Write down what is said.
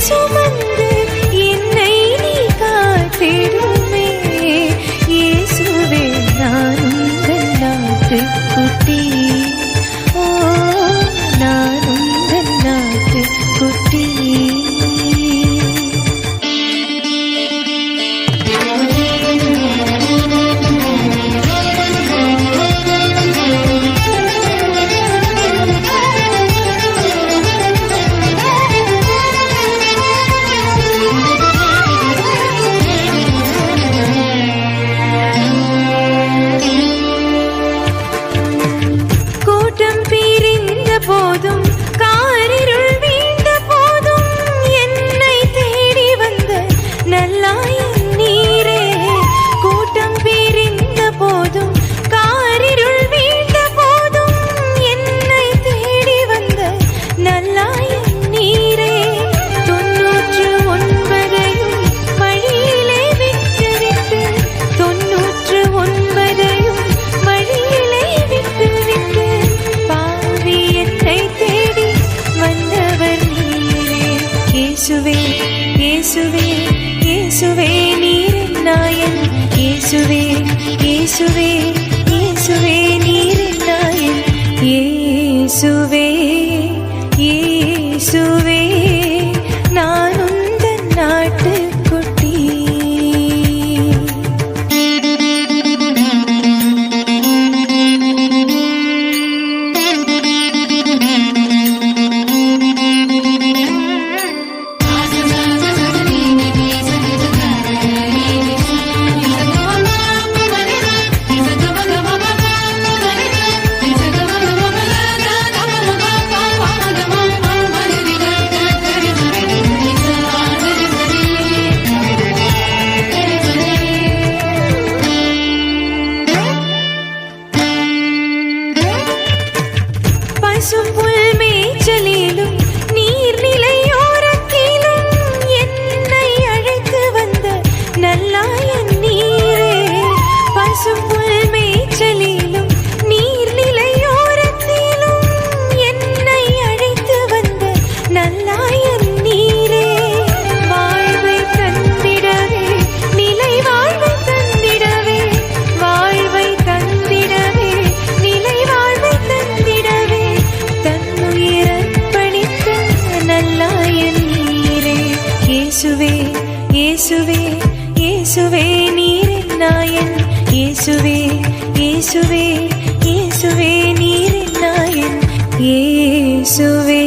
சுமந்து என்னை நீ காத்திடுமே. இயேசுவே நான் உந்தன் நாட்டுக்குட்டி, ஓ நான் உந்தன் நாட்டுக்குட்டி. போதும் காரிருள் வீழ்ந்த போதும் என்னை தேடி வந்த நல்லாயன் நீரே. கூட்டம் பிரிந்த போதும் காரிருள் வீழ்ந்த போதும் என்னை தேடி வந்த நல்லாயன் நீரே. 99 வழியிலே விட்டுவிட்டு 99 வழியிலே விட்டுவிட்டு பாவி என்னை தேடி வந்தவர் நீரே. இயேசுவே இயேசுவே இயேசுவே நீரின் நாயன். இயேசுவே இயேசுவே இயேசுவே நீரின் நாயன். இயேசுவே இயேசுவே நான் உந்தன் நாட்டுக்குட்டி. பசும்புல் மேய்ச்சலிலும் நீர்நிலையோரத்திலும் என்னை அழைத்து வந்த நல்லாயன் நீரே. பசும்புல் மேய்ச்சலிலும் நீர்நிலையோரத்திலும் என்னை அழைத்து வந்த நல்லாயன் நீரே. வாழ்வை தந்திடவே நிலை வாழ்வை தந்திடவே, வாழ்வை தந்திடவே நிலை வாழ்வை தந்திடவே தன்னுயிரர்ப்பணித்த நல்லாயன் நீரே. இயேசுவே இயேசுவே இயேசுவே நீரின் நாயன். இயேசுவே இயேசுவே இயேசுவே நீரின் நாயன். இயேசுவே